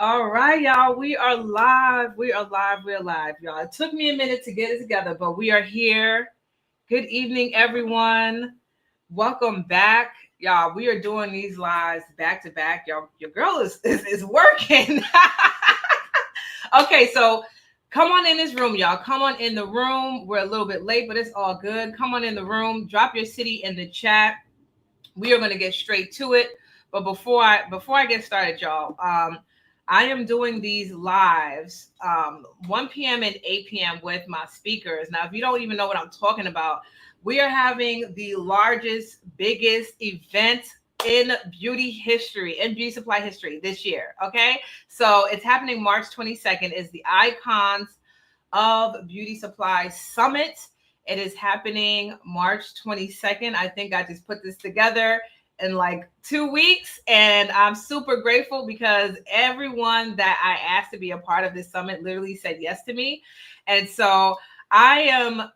All right, y'all. We are live. We are live. We are live, y'all. It took me a minute to get it together, but we are here. Good evening, everyone. Welcome back, y'all. We are doing these lives back to back. Y'all, your girl is working. Okay, so come on in this room, y'all. Come on in the room. We're a little bit late, but it's all good. Come on in the room. Drop your city in the chat. We are going to get straight to it. But before I get started, y'all, I am doing these lives 1 p.m. and 8 p.m. with my speakers. Now, if you don't even know what I'm talking about, we are having the largest, biggest event in beauty history, in beauty supply history this year. Okay, so it's happening March 22nd. Is the Icons of Beauty Supply Summit. It is happening March 22nd. I think I just put this together in like 2 weeks, and I'm super grateful because everyone that I asked to be a part of this summit literally said yes to me. And so I am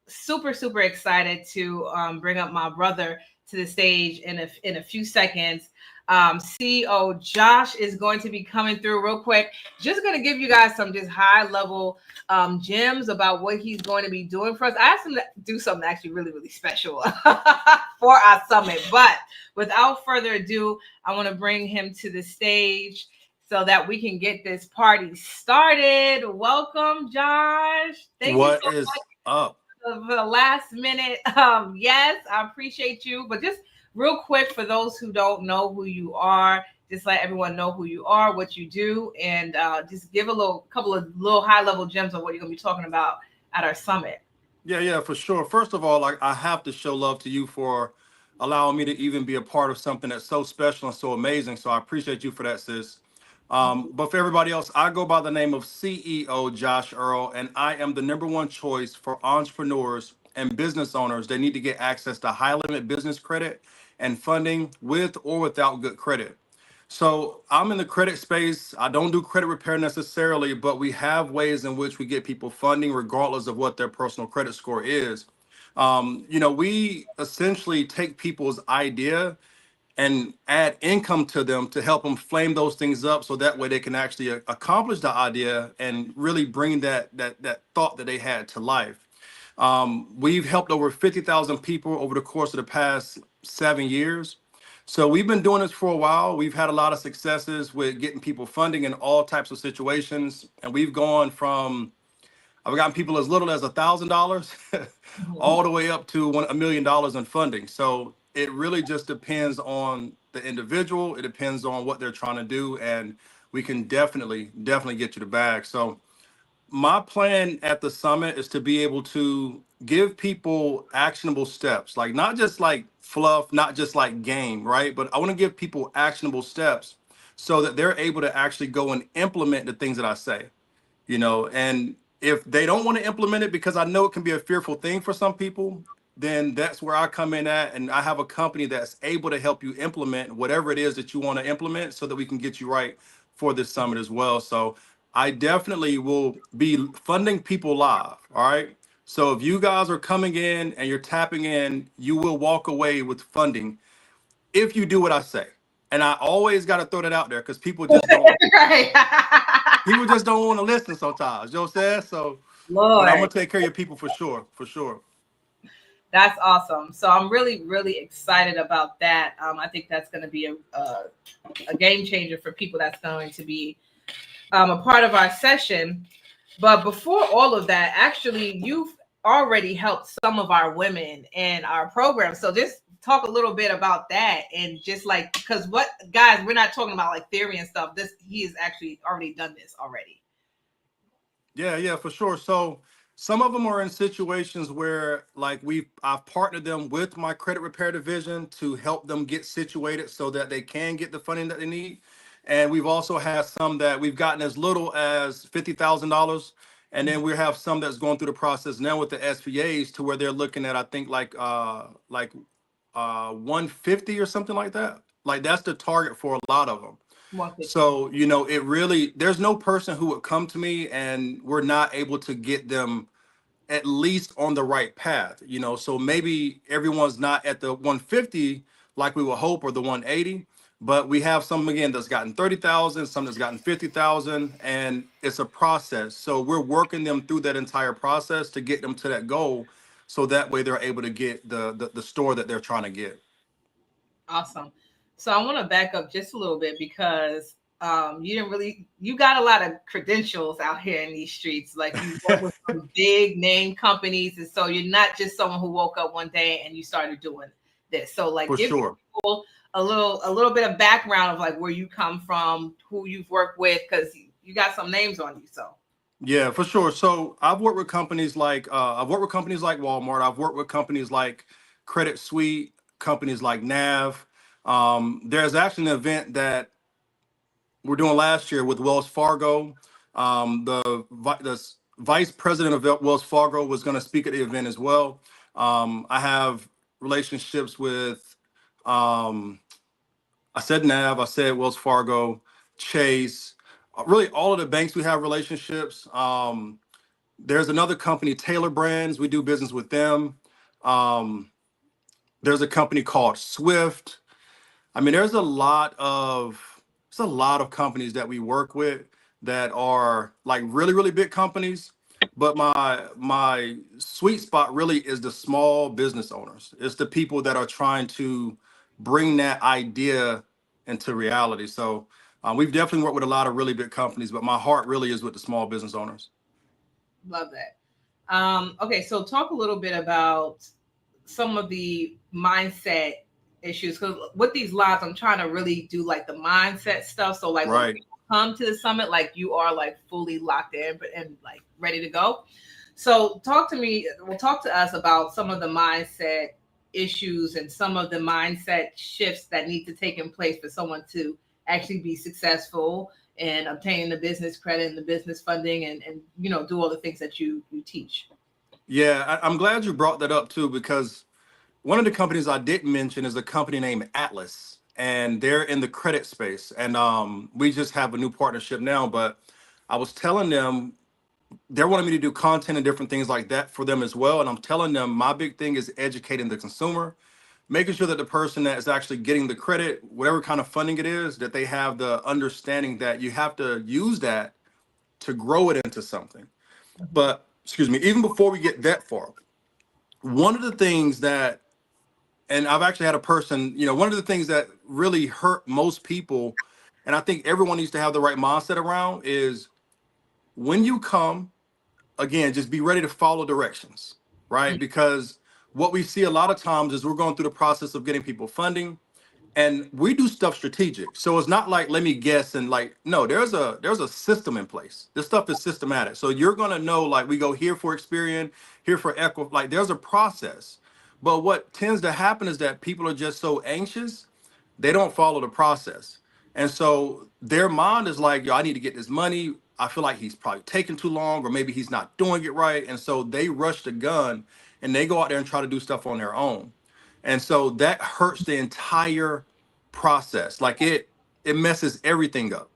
super excited to bring up my brother to the stage in a few seconds. CEO Josh is going to be coming through real quick. Just going to give you guys some just high level gems about what he's going to be doing for us. I asked him to do something actually really special for our summit. But without further ado, I want to bring him to the stage so that we can get this party started. Welcome, Josh. Thank you What so is up? for the last minute. Yes, I appreciate you. But just real quick, for those who don't know who you are, just let everyone know who you are, what you do, and just give a couple of little high level gems on what you're going to be talking about at our summit. Yeah, for sure. First of all, I have to show love to you for allowing me to even be a part of something that's so special and so amazing. So I appreciate you for that, sis. But for everybody else, I go by the name of CEO Josh Earl, and I am the number one choice for entrepreneurs and business owners that need to get access to high limit business credit and funding with or without good credit. So I'm in the credit space. I don't do credit repair necessarily, but we have ways in which we get people funding regardless of what their personal credit score is. We essentially take people's idea and add income to them to help them flame those things up so that way they can actually accomplish the idea and really bring that thought that they had to life. We've helped over 50,000 people over the course of the past 7 years. So we've been doing this for a while. We've had a lot of successes with getting people funding in all types of situations. And we've gone from, I've gotten people as little as $1,000 all the way up to $1 million in funding. So it really just depends on the individual. It depends on what they're trying to do. And we can definitely get you the bag. So my plan at the summit is to be able to give people actionable steps, like not just like fluff, not just like game, right? But I want to give people actionable steps so that they're able to actually go and implement the things that I say. And if they don't want to implement it, because I know it can be a fearful thing for some people, then that's where I come in at. And I have a company that's able to help you implement whatever it is that you want to implement so that we can get you right for this summit as well. So I definitely will be funding people live. All right. So if you guys are coming in and you're tapping in, you will walk away with funding if you do what I say. And I always got to throw that out there because Right. people just don't want to listen sometimes. You know what I'm saying? So, but I'm Lord. gonna take care of your people for sure, for sure. That's awesome. So I'm really excited about that. I think that's going to be a game changer for people that's going to be a part of our session. But before all of that, actually, you've already helped some of our women in our program. So just talk a little bit about that and just like because what guys, we're not talking about like theory and stuff. This he has actually already done this already. Yeah, for sure. So some of them are in situations where like I've partnered them with my credit repair division to help them get situated so that they can get the funding that they need. And we've also had some that we've gotten as little as $50,000. And then we have some that's going through the process now with the SBAs to where they're looking at I think like 150 or something like that. Like that's the target for a lot of them. 150. So, it really, there's no person who would come to me and we're not able to get them at least on the right path. So maybe everyone's not at the 150 like we would hope or the 180, But we have some again that's gotten 30,000, some that's gotten 50,000, and it's a process. So we're working them through that entire process to get them to that goal, so that way they're able to get the store that they're trying to get. Awesome. So I want to back up just a little bit because you didn't really you got a lot of credentials out here in these streets. Like you work with some big name companies, and so you're not just someone who woke up one day and you started doing this. So like For give sure. people a little bit of background of like where you come from, who you've worked with, because you got some names on you. So Yeah, for sure. So I've worked with companies like Walmart. I've worked with companies like Credit Suite, companies like Nav. There's actually an event that we're doing last year with Wells Fargo. The vice president of Wells Fargo was going to speak at the event as well. I have relationships with, um, I said Nav, I said Wells Fargo, Chase, really all of the banks we have relationships. There's another company, Taylor Brands. We do business with them. Um, there's a company called Swift. I mean, there's a lot of companies that we work with that are like really, really big companies. But my sweet spot really is the small business owners. It's the people that are trying to bring that idea into reality. So we've definitely worked with a lot of really big companies, but my heart really is with the small business owners. love that. Okay, so talk a little bit about some of the mindset issues because with these lives, I'm trying to really do like the mindset stuff. So like when Right. people come to the summit, like you are like fully locked in and like ready to go. So talk to me. Well, talk to us about some of the mindset issues and some of the mindset shifts that need to take in place for someone to actually be successful and obtaining the business credit and the business funding and do all the things that you teach. Yeah, I'm glad you brought that up too, because one of the companies I didn't mention is a company named Atlas, and they're in the credit space. And we just have a new partnership now. But I was telling them they're wanting me to do content and different things like that for them as well. And I'm telling them my big thing is educating the consumer, making sure that the person that is actually getting the credit, whatever kind of funding it is, that they have the understanding that you have to use that to grow it into something. But excuse me, even before we get that far, one of the things that, and I've actually had a person, one of the things that really hurt most people, and I think everyone needs to have the right mindset around, is when you come, again, just be ready to follow directions, right? Because what we see a lot of times is we're going through the process of getting people funding, and we do stuff strategic. So it's not like let me guess and like no, there's a system in place. This stuff is systematic. So you're gonna know like we go here for Experian, here for Echo. Like there's a process. But what tends to happen is that people are just so anxious, they don't follow the process. And so their mind is like, yo, I need to get this money. I feel like he's probably taking too long, or maybe he's not doing it right. And so they rush the gun and they go out there and try to do stuff on their own. And so that hurts the entire process. Like it messes everything up.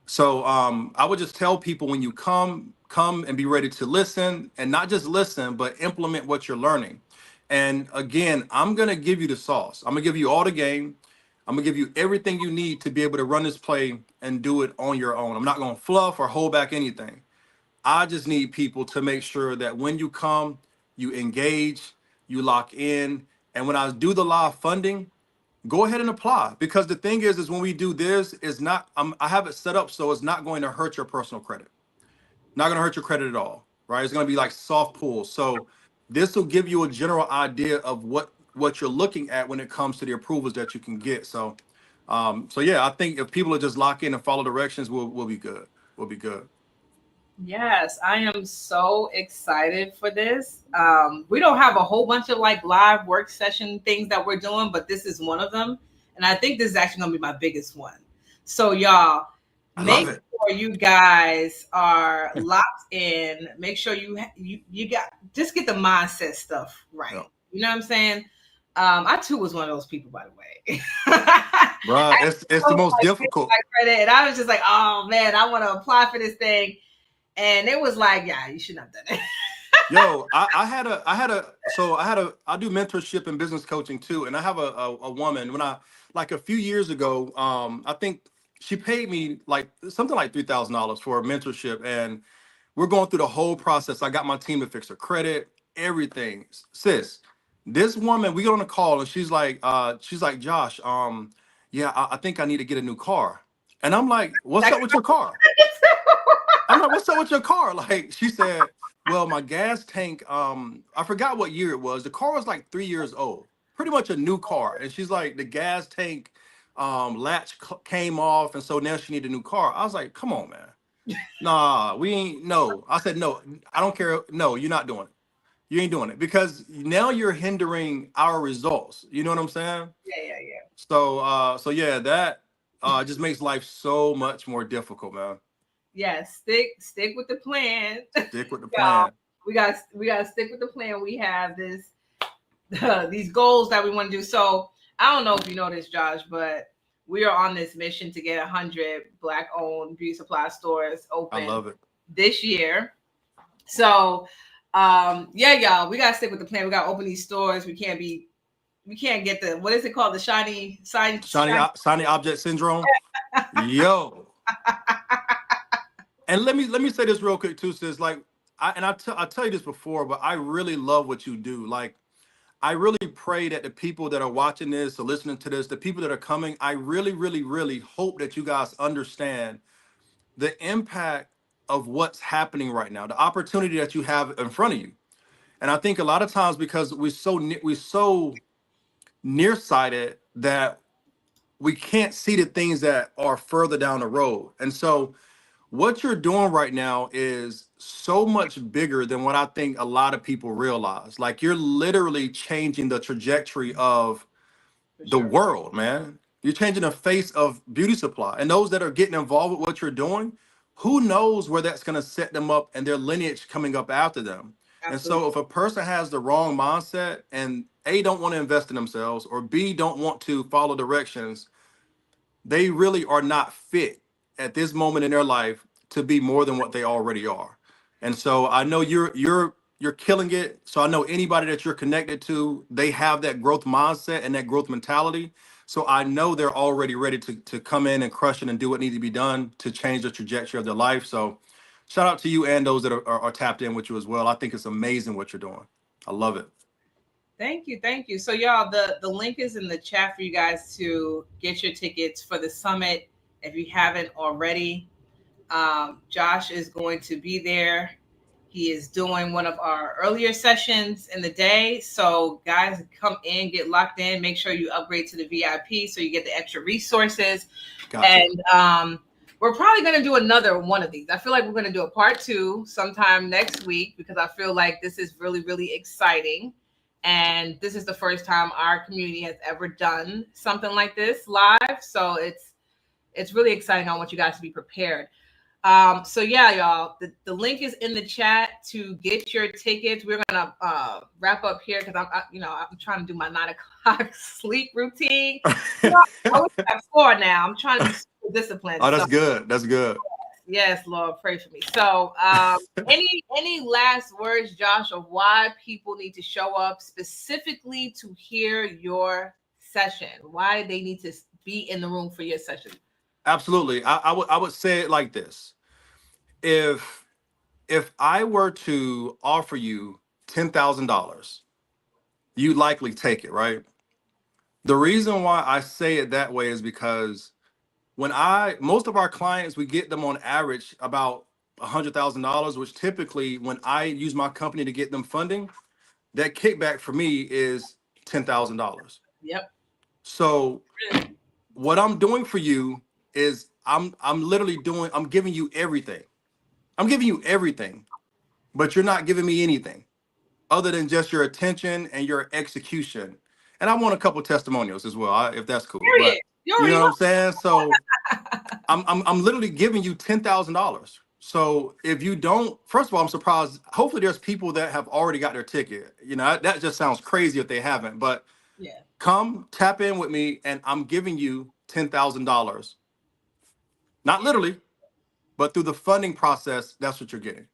So I would just tell people when you come and be ready to listen, and not just listen, but implement what you're learning. And again, I'm gonna give you the sauce. I'm gonna give you all the game. I'm gonna give you everything you need to be able to run this play and do it on your own. I'm not gonna fluff or hold back anything. I just need people to make sure that when you come, you engage, you lock in. And when I do the live funding, go ahead and apply, because the thing is when we do this, is not I have it set up so it's not going to hurt your personal credit, not going to hurt your credit at all, right? It's going to be like soft pulls. So this will give you a general idea of what you're looking at when it comes to the approvals that you can get. So yeah, I think if people are just lock in and follow directions, we'll be good. We'll be good. Yes, I am so excited for this. We don't have a whole bunch of like live work session things that we're doing, but this is one of them. And I think this is actually going to be my biggest one. So, y'all, I love make it. sure you guys are locked in. Make sure you got just get the mindset stuff Yeah. right. You know what I'm saying? I too was one of those people, by the way. I Bruh, it's the was most like, getting difficult. my credit, and I was just like, oh man, I want to apply for this thing and it was like, yeah, you shouldn't have done it. Yo, I do mentorship and business coaching too, and I have a woman when like a few years ago, I think she paid me like something like $3,000 for a mentorship, and we're going through the whole process. I got my team to fix her credit, everything. Sis, this woman, we get on a call and she's like, Josh, yeah, I think I need to get a new car. And I'm like, what's That up with your car? I'm like, what's up with your car? Like, she said, well, my gas tank, I forgot what year it was. The car was like 3 years old, pretty much a new car. And she's like, the gas tank latch came off, and so now she need a new car. I was like, come on, man. Nah, we ain't. No, I said no. I don't care. No, you're not doing it. You ain't doing it because now you're hindering our results. You know what I'm saying? yeah, yeah, yeah. So yeah, that just makes life so much more difficult, man. Yes, stick with the plan. Stick with the Y'all, plan. we got to stick with the plan. We have this these goals that we want to do. So I don't know if you know this, Josh, but we are on this mission to get 100 Black-owned beauty supply stores I open love it. this year. So, yeah, y'all, we gotta stick with the plan. We gotta open these stores. We can't get the what is it called? The Shiny object syndrome. Yo, and let me say this real quick too, sis. Like, I tell you this before, but I really love what you do. Like, I really pray that the people that are watching this or listening to this, the people that are coming, I really, really, really hope that you guys understand the impact of what's happening right now, the opportunity that you have in front of you. And I think a lot of times because we're so nearsighted that we can't see the things that are further down the road. And so what you're doing right now is so much bigger than what I think a lot of people realize. Like, you're literally changing the trajectory of for the sure. world, man. You're changing the face of beauty supply. And those that are getting involved with what you're doing, who knows where that's going to set them up and their lineage coming up after them. And Absolutely. so if a person has the wrong mindset and A, don't want to invest in themselves, or B, don't want to follow directions, they really are not fit at this moment in their life to be more than what they already are. And so I know you're killing it. So I know anybody that you're connected to, they have that growth mindset and that growth mentality. So I know they're already ready to come in and crush it and do what needs to be done to change the trajectory of their life. So shout out to you and those that are tapped in with you as well. I think it's amazing what you're doing. I love it. Thank you, thank you. So, y'all, the link is in the chat for you guys to get your tickets for the summit if you haven't already. Josh is going to be there. He is doing one of our earlier sessions in the day. So, guys, come in, get locked in. Make sure you upgrade to the VIP so you get the extra resources. Gotcha. And we're probably going to do another one of these. I feel like we're going to do a part two sometime next week because I feel like this is really, really exciting. And this is the first time our community has ever done something like this live. So it's really exciting. I want you guys to be prepared. So yeah, y'all, the link is in the chat to get your tickets. We're gonna wrap up here because I'm trying to do my 9 o'clock sleep routine. You know, I wish I have 4 now. I'm trying to be super disciplined. Oh, So that's good. That's good. yes, Lord, pray for me. So any last words, Josh, of why people need to show up specifically to hear your session? Why they need to be in the room for your session? Absolutely. I would say it like this. If I were to offer you $10,000, you'd likely take it, right? The reason why I say it that way is because most of our clients, we get them on average about $100,000, which typically when I use my company to get them funding, that kickback for me is $10,000. Yep. So what I'm doing for you is I'm giving you everything. I'm giving you everything, but you're not giving me anything other than just your attention and your execution. And I want a couple testimonials as well, if that's cool. Period. But You you already know know. what I'm saying? So I'm literally giving you $10,000. So if you don't, first of all, I'm surprised. Hopefully, there's people that have already got their ticket. You know, that just sounds crazy if they haven't. But Yeah. come tap in with me, and I'm giving you $10,000. Not literally, but through the funding process, that's what you're getting,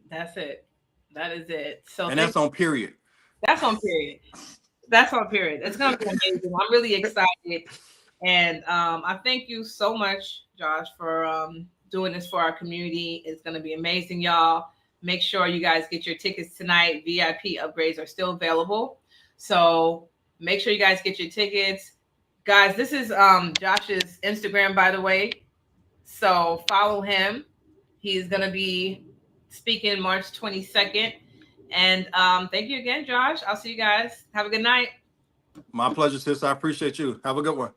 That's it. That is it. So and thank that's on period. that's on period. That's all. Period. It's gonna be amazing. I'm really excited, and I thank you so much, Josh, for doing this for our community. It's gonna be amazing, y'all. Make sure you guys get your tickets tonight. VIP upgrades are still available, so make sure you guys get your tickets, guys. This is Josh's Instagram, by the way. So follow him. He's gonna be speaking March 22nd. And thank you again, Josh. I'll see you guys. Have a good night. My pleasure, sis. I appreciate you. Have a good one.